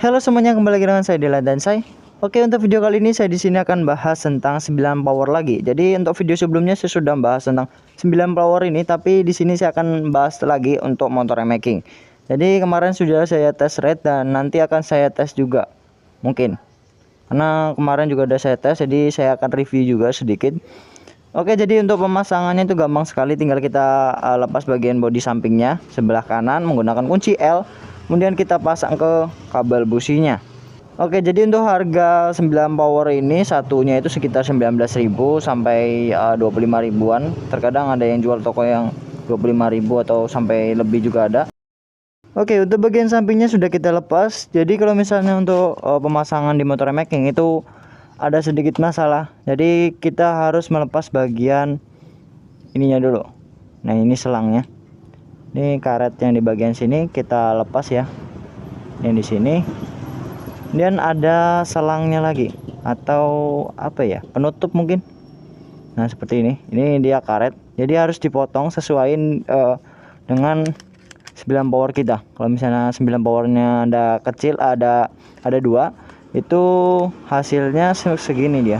Halo semuanya, kembali lagi dengan saya Dela dan saya. Oke, untuk video kali ini saya di sini akan bahas tentang 9 power lagi. Jadi untuk video sebelumnya saya sudah bahas tentang 9 power ini, tapi di sini saya akan bahas lagi untuk motor remaking. Jadi kemarin sudah saya tes rate dan nanti akan saya tes juga mungkin. Karena kemarin juga udah saya tes, jadi saya akan review juga sedikit. Oke, jadi untuk pemasangannya itu gampang sekali, tinggal kita lepas bagian bodi sampingnya sebelah kanan menggunakan kunci L. Kemudian kita pasang ke kabel businya. Oke, jadi untuk harga 9 power ini satunya itu sekitar 19.000 sampai 25 ribuan. Terkadang ada yang jual toko yang 25.000 atau sampai lebih juga ada. Oke, untuk bagian sampingnya sudah kita lepas. Jadi kalau misalnya untuk pemasangan di motor remaking itu ada sedikit masalah. Jadi kita harus melepas bagian ininya dulu. Nah, ini selangnya. Ini karet yang di bagian sini kita lepas ya. Yang di sini. Kemudian ada selangnya lagi atau apa ya, penutup mungkin. Nah, seperti ini. Ini dia karet. Jadi harus dipotong sesuai dengan 9 power kita. Kalau misalnya 9 powernya ada kecil, ada 2, itu hasilnya segini dia.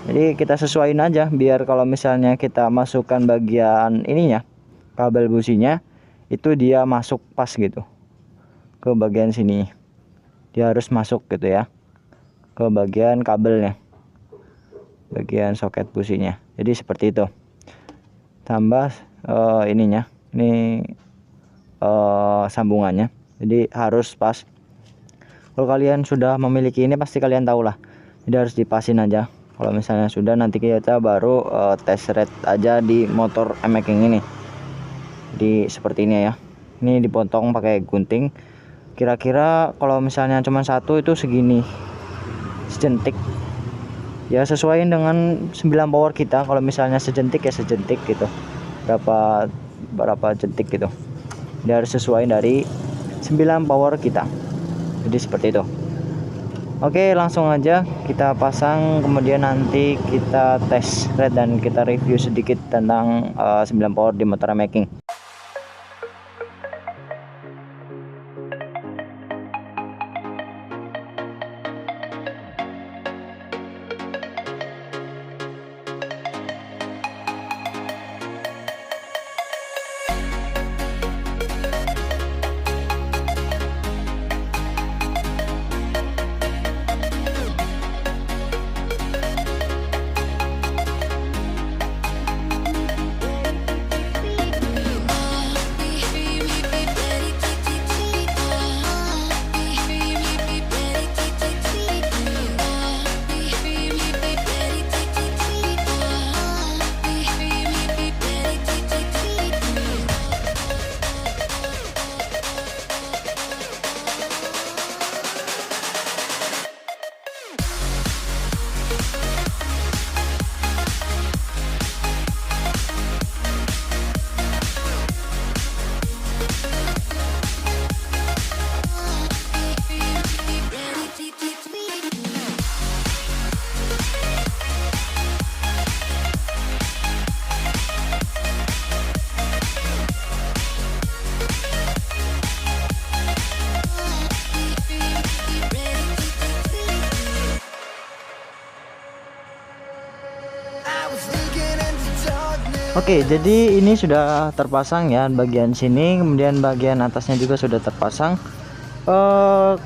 Jadi kita sesuaiin aja biar kalau misalnya kita masukkan bagian ininya, kabel businya, itu dia masuk pas gitu ke bagian sini. Dia harus masuk gitu ya ke bagian kabelnya, bagian soket businya. Jadi seperti itu. Tambah ininya, ini sambungannya. Jadi harus pas. Kalau kalian sudah memiliki ini pasti kalian tahu lah. Jadi harus dipasin aja. Kalau misalnya sudah, nanti kita baru tes rate aja di motor remaking ini. Jadi seperti ini ya. Ini dipotong pakai gunting. Kira-kira kalau misalnya cuma satu itu segini, sejentik ya, sesuaiin dengan 9 power kita. Kalau misalnya sejentik ya sejentik gitu, berapa jentik gitu. Dia harus sesuai dari 9 power kita. Jadi seperti itu. Oke, langsung aja kita pasang, kemudian nanti kita tes rate dan kita review sedikit tentang 9 power di motor remaking. Oke, jadi ini sudah terpasang ya bagian sini, kemudian bagian atasnya juga sudah terpasang.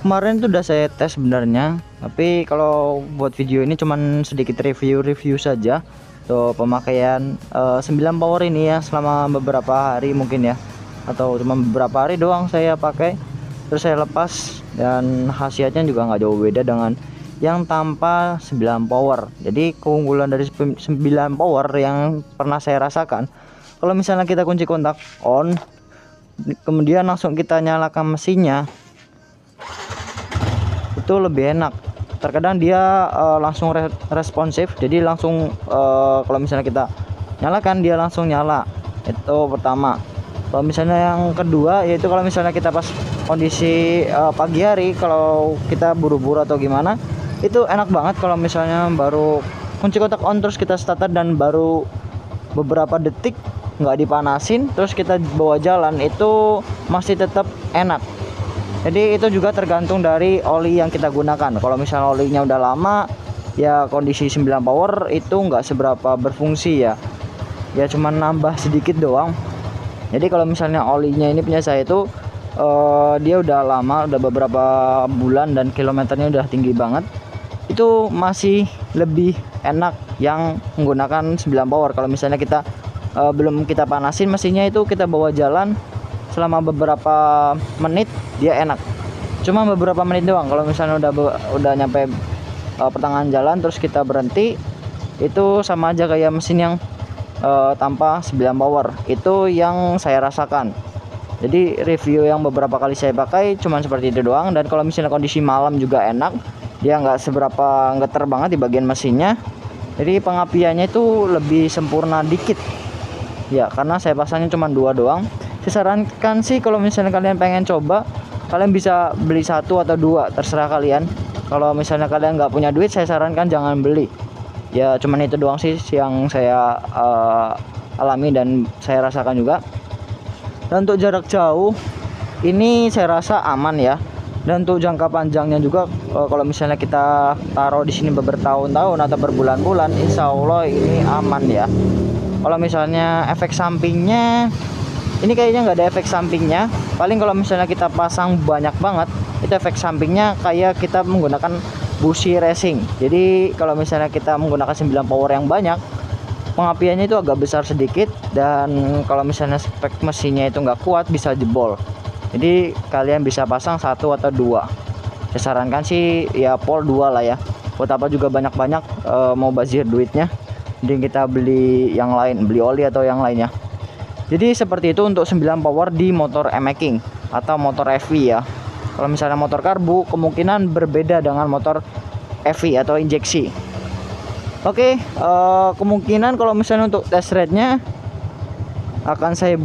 Kemarin itu udah saya tes sebenarnya, tapi kalau buat video ini cuman sedikit review saja. Tuh pemakaian 9 power ini ya selama beberapa hari mungkin ya, atau cuma beberapa hari doang saya pakai, terus saya lepas dan khasiatnya juga nggak jauh beda dengan yang tanpa 9 power. Jadi keunggulan dari 9 power yang pernah saya rasakan, kalau misalnya kita kunci kontak on, kemudian langsung kita nyalakan mesinnya, itu lebih enak. Terkadang dia langsung responsif, jadi langsung kalau misalnya kita nyalakan dia langsung nyala. Itu pertama. Kalau misalnya yang kedua yaitu kalau misalnya kita pas kondisi pagi hari, kalau kita buru-buru atau gimana, itu enak banget kalau misalnya baru kunci kontak on terus kita starter dan baru beberapa detik nggak dipanasin terus kita bawa jalan, itu masih tetap enak. Jadi itu juga tergantung dari oli yang kita gunakan. Kalau misalnya olinya udah lama, ya kondisi 9 power itu nggak seberapa berfungsi ya. Ya cuman nambah sedikit doang. Jadi kalau misalnya olinya ini punya saya itu dia udah lama, udah beberapa bulan dan kilometernya udah tinggi banget, itu masih lebih enak yang menggunakan 9 power. Kalau misalnya kita belum kita panasin mesinnya, itu kita bawa jalan selama beberapa menit dia enak, cuma beberapa menit doang. Kalau misalnya udah nyampe pertengahan jalan terus kita berhenti, itu sama aja kayak mesin yang tanpa 9 power. Itu yang saya rasakan. Jadi review yang beberapa kali saya pakai cuman seperti itu doang. Dan kalau misalnya kondisi malam juga enak, dia nggak seberapa getar banget di bagian mesinnya. Jadi pengapiannya itu lebih sempurna dikit ya, karena saya pasangnya cuma 2 doang. Saya sarankan sih kalau misalnya kalian pengen coba, kalian bisa beli 1 atau 2, terserah kalian. Kalau misalnya kalian nggak punya duit, saya sarankan jangan beli. Ya cuman itu doang sih yang saya alami dan saya rasakan juga. Dan untuk jarak jauh ini saya rasa aman ya. Dan untuk jangka panjangnya juga, kalau misalnya kita taruh di sini bertahun-tahun atau berbulan-bulan, insya Allah ini aman ya. Kalau misalnya efek sampingnya, ini kayaknya nggak ada efek sampingnya. Paling kalau misalnya kita pasang banyak banget, itu efek sampingnya kayak kita menggunakan busi racing. Jadi kalau misalnya kita menggunakan 9 power yang banyak, pengapiannya itu agak besar sedikit. Dan kalau misalnya spek mesinnya itu nggak kuat, bisa jebol. Jadi kalian bisa pasang 1 atau 2. Saya sarankan sih ya pol 2 lah ya. Buat apa juga banyak-banyak mau bazir duitnya, mending kita beli yang lain, beli oli atau yang lainnya. Jadi seperti itu untuk 9 power di motor e-making atau motor EV ya. Kalau misalnya motor karbu, kemungkinan berbeda dengan motor EV atau injeksi. Oke, kemungkinan kalau misalnya untuk test rate-nya akan saya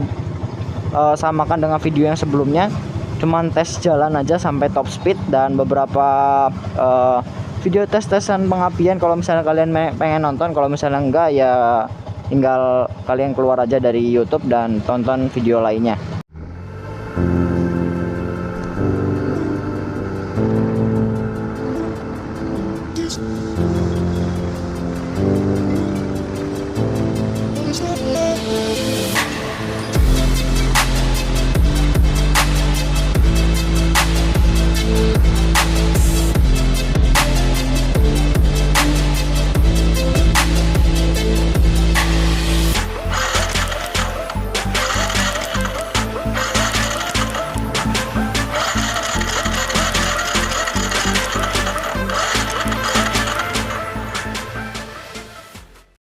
samakan dengan video yang sebelumnya. Cuman tes jalan aja sampai top speed, dan beberapa video tes-tesan pengapian kalau misalnya kalian pengen nonton. Kalau misalnya enggak, ya tinggal kalian keluar aja dari YouTube dan tonton video lainnya.